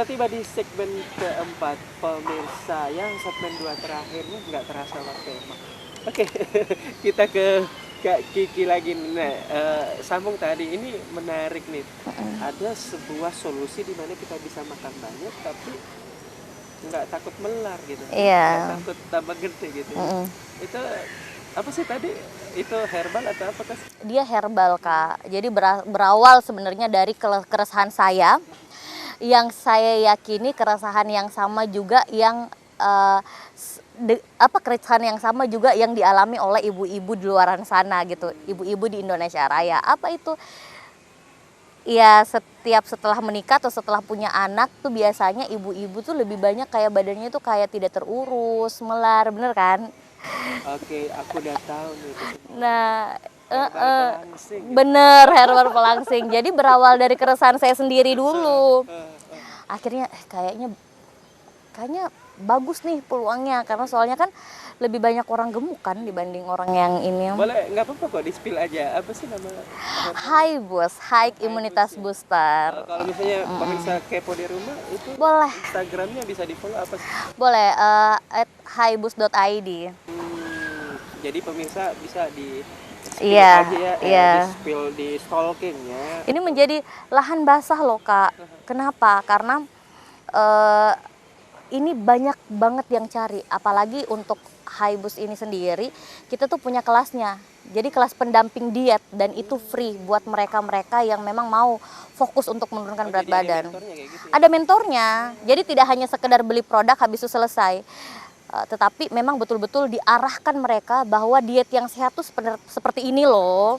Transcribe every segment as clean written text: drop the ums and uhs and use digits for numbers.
kita tiba di segmen keempat pemirsa, yang segmen 2 terakhirnya nggak terasa waktu emang. Oke, kita ke Kak Kiki lagi. Nah, sambung tadi ini menarik nih. Ada sebuah solusi di mana kita bisa makan banyak tapi nggak takut melar gitu, nggak Iya. takut tambah gede gitu. Itu apa sih tadi? Itu herbal atau apa Kak? Dia herbal, Kak. Jadi berawal sebenarnya dari keresahan saya, yang saya yakini keresahan yang sama juga yang keresahan yang sama juga yang dialami oleh ibu-ibu di luaran sana gitu, ibu-ibu di Indonesia Raya. Apa itu? Ya setelah menikah atau setelah punya anak tuh biasanya ibu-ibu tuh lebih banyak kayak badannya tuh kayak tidak terurus, melar, bener kan? Oke, aku udah tahu nih itu semua. Nah, Herbal pelangsing gitu. bener, herbal pelangsing. Jadi berawal dari keresahan saya sendiri dulu. Akhirnya kayaknya bagus nih peluangnya, karena soalnya kan lebih banyak orang gemuk kan dibanding orang yang ini. Boleh, nggak apa-apa kok di spill aja. Apa sih nama High boost, high imunitas ya? booster. Kalau misalnya pemirsa kepo di rumah itu Boleh, Instagramnya bisa di follow apa sih? boleh @hightboost.id. Jadi pemirsa bisa di spill Iya, aja ya, iya. di spill di stalkingnya. Ini menjadi lahan basah loh, Kak. Kenapa? Karena eh, ini banyak banget yang cari, apalagi untuk high boost ini sendiri kita tuh punya kelasnya, jadi kelas pendamping diet, dan itu free buat mereka-mereka yang memang mau fokus untuk menurunkan berat Jadi ada badan. mentornya kayak gitu ya? Ada mentornya, jadi tidak hanya sekedar beli produk habis itu selesai. Tetapi memang betul-betul diarahkan mereka bahwa diet yang sehat tuh seperti ini loh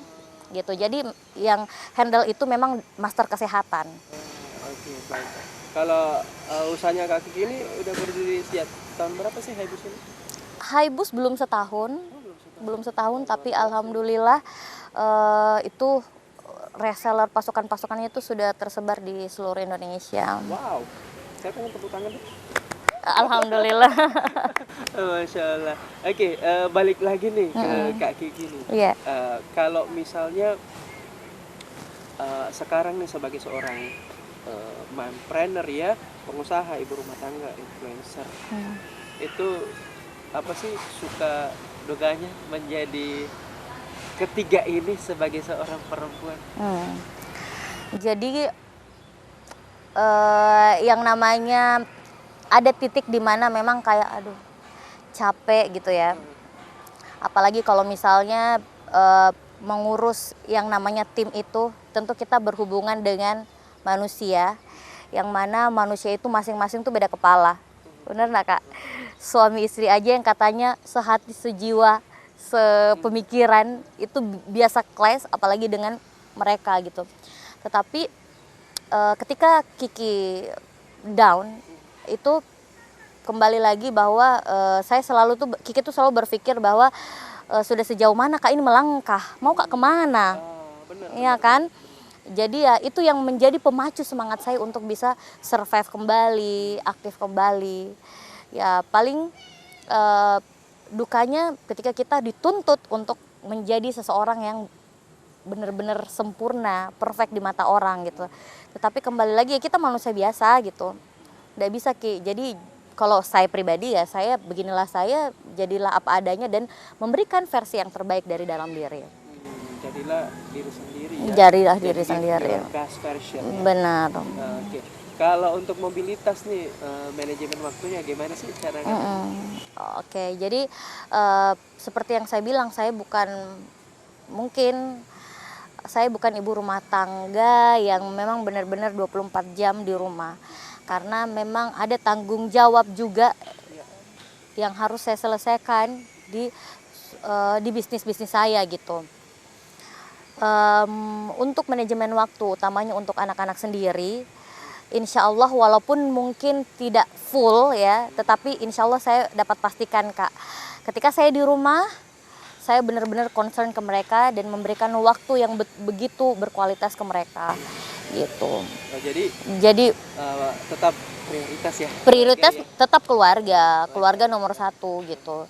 gitu. Jadi yang handle itu memang master kesehatan. Oke, baik. Kalau usahanya Kak Kiki ini udah berdiri sejak tahun berapa sih Haibus ini? High boost belum setahun, tapi alhamdulillah itu reseller pasukannya itu sudah tersebar di seluruh Indonesia. Wow, saya pengen tepuk tangan deh. Alhamdulillah. Masya Allah. Oke, balik lagi nih ke Kak Kiki nih. Iya. Kalau misalnya sekarang nih sebagai seorang mompreneur ya, pengusaha, ibu rumah tangga, influencer, itu apa sih suka duganya menjadi ketiga ini sebagai seorang perempuan? Jadi yang namanya ada titik di mana memang kayak aduh capek gitu ya. Apalagi kalau misalnya mengurus yang namanya tim itu, tentu kita berhubungan dengan manusia, yang mana manusia itu masing-masing tuh beda kepala. Bener nggak, Kak? Suami istri aja yang katanya sehati, sejiwa, sepemikiran, itu biasa clash, apalagi dengan mereka gitu. Tetapi ketika Kiki down, itu kembali lagi bahwa Kiki tuh selalu berpikir bahwa sudah sejauh mana Kak ini melangkah, mau Kak kemana, iya kan? Jadi ya itu yang menjadi pemacu semangat saya untuk bisa survive kembali, aktif kembali. Ya paling dukanya ketika kita dituntut untuk menjadi seseorang yang benar-benar sempurna, perfect di mata orang gitu. Tetapi kembali lagi kita manusia biasa gitu, nggak bisa Ki. Jadi kalau saya pribadi ya saya beginilah, saya jadilah apa adanya dan memberikan versi yang terbaik dari dalam diri. Jadilah diri sendiri ya. Jadilah diri sendiri. Best version ya. Benar. Oke. Kalau untuk mobilitas nih, manajemen waktunya gimana sih caranya? Oke, jadi seperti yang saya bilang, saya bukan ibu rumah tangga yang memang benar-benar 24 jam di rumah. Karena memang ada tanggung jawab juga yang harus saya selesaikan di bisnis saya gitu. Untuk manajemen waktu, utamanya untuk anak-anak sendiri, insya Allah walaupun mungkin tidak full ya, tetapi insya Allah saya dapat pastikan Kak, ketika saya di rumah, saya benar-benar concern ke mereka dan memberikan waktu yang begitu berkualitas ke mereka gitu. Jadi tetap prioritas ya. Prioritas tetap keluarga nomor satu gitu.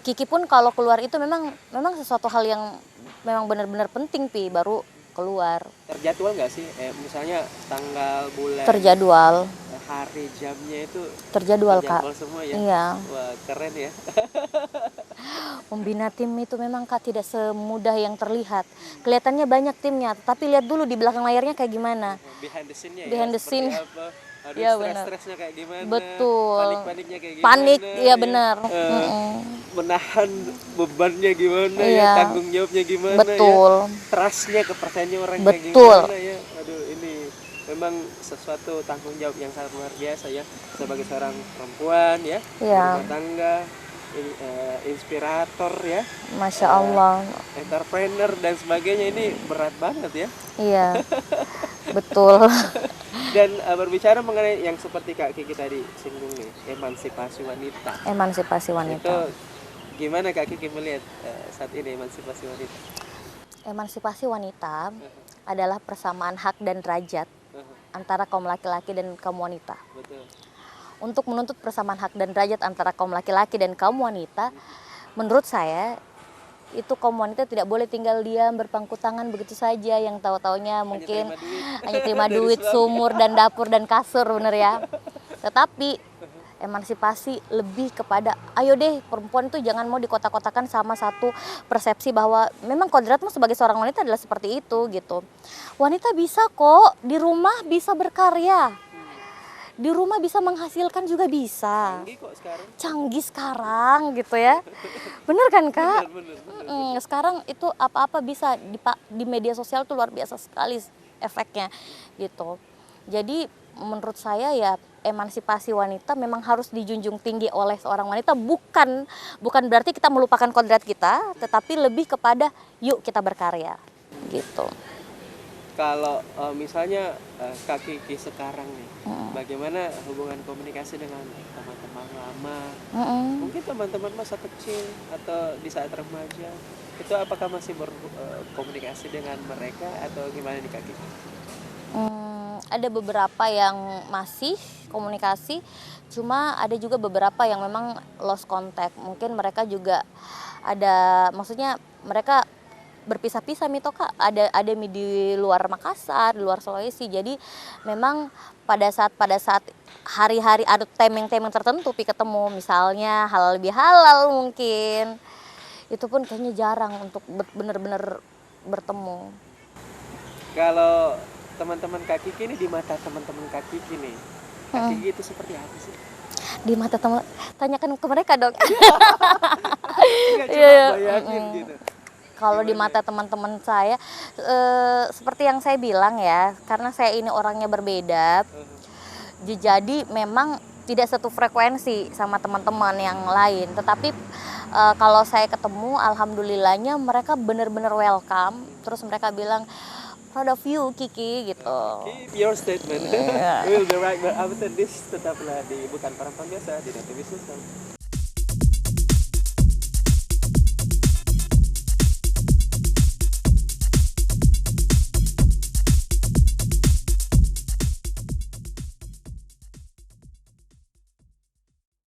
Kiki pun kalau keluar itu memang sesuatu hal yang memang benar-benar penting baru keluar. Terjadwal nggak sih? Misalnya tanggal, bulan, Terjadwal, hari, jamnya itu terjadwal Kak. terjadwal semua ya? Iya, Wah, keren ya. membina tim itu memang Kak tidak semudah yang terlihat. Kelihatannya banyak timnya, tapi lihat dulu di belakang layarnya kayak gimana. Behind the scene-nya ya, Behind the seperti scene. apa? Aduh, Iya benar. stres-stresnya kayak gimana? Betul. Panik-paniknya kayak gimana? Panik, iya ya? benar. Eh, menahan bebannya gimana ya? Iya. Tanggung jawabnya gimana Betul. ya? Trust-nya, kepercayaannya orang kayak Betul. gimana ya? Aduh, ini memang sesuatu tanggung jawab yang sangat luar biasa ya, sebagai seorang perempuan ya, Iya. rumah tangga, inspirator ya, Masya Allah. entrepreneur dan sebagainya. Ini berat banget ya. Iya. Betul. Dan berbicara mengenai yang seperti Kak Kiki tadi singgung nih, emansipasi wanita. Emansipasi Itu wanita. gimana Kak Kiki melihat saat ini emansipasi wanita? Emansipasi wanita adalah persamaan hak dan derajat antara kaum laki-laki dan kaum wanita. Betul. Untuk menuntut persamaan hak dan derajat antara kaum laki-laki dan kaum wanita, menurut saya itu kaum wanita tidak boleh tinggal diam berpangku tangan begitu saja, yang tahu-taunya mungkin hanya terima Dari duit, suami. sumur dan dapur dan kasur, bener ya. Tetapi emansipasi lebih kepada, ayo deh perempuan itu jangan mau dikotak-kotakan sama satu persepsi bahwa memang kodratmu sebagai seorang wanita adalah seperti itu gitu. Wanita bisa kok di rumah bisa berkarya, di rumah bisa menghasilkan juga bisa. Canggih kok sekarang. Canggih sekarang gitu ya. Bener kan Kak? Bener. Sekarang itu apa-apa bisa di media sosial tuh luar biasa sekali efeknya gitu. Jadi menurut saya ya emansipasi wanita memang harus dijunjung tinggi oleh seorang wanita, bukan berarti kita melupakan kodrat kita, tetapi lebih kepada yuk kita berkarya gitu. Kalau misalnya Kak Kiki sekarang nih, bagaimana hubungan komunikasi dengan teman-teman lama? Mungkin teman-teman masa kecil atau di saat remaja, itu apakah masih berkomunikasi dengan mereka atau gimana nih Kak Kiki? Ada beberapa yang masih komunikasi, cuma ada juga beberapa yang memang lost contact. Mungkin mereka juga ada, maksudnya mereka berpisah-pisah nih toh Kak, ada di luar Makassar, di luar Sulawesi. Jadi memang pada saat hari-hari ada timing-timing tertentu ketemu, misalnya halal lebih halal mungkin. Itu pun kayaknya jarang untuk benar-benar bertemu. Kalau teman-teman Kak Kiki ini, di mata teman-teman Kak Kiki nih, Kak Kiki itu seperti apa sih? Di mata teman, tanyakan ke mereka dong. Nggak, cuma Iya. bayangin gitu. Kalau di mata teman-teman saya, seperti yang saya bilang ya, karena saya ini orangnya berbeda, jadi memang tidak satu frekuensi sama teman-teman yang lain. Tetapi kalau saya ketemu, alhamdulillahnya mereka benar-benar welcome. Terus mereka bilang, proud of you Kiki gitu. Keep your statement. We'll be right back after this. Tetaplah di Bukan Perempuan Biasa di Net Business.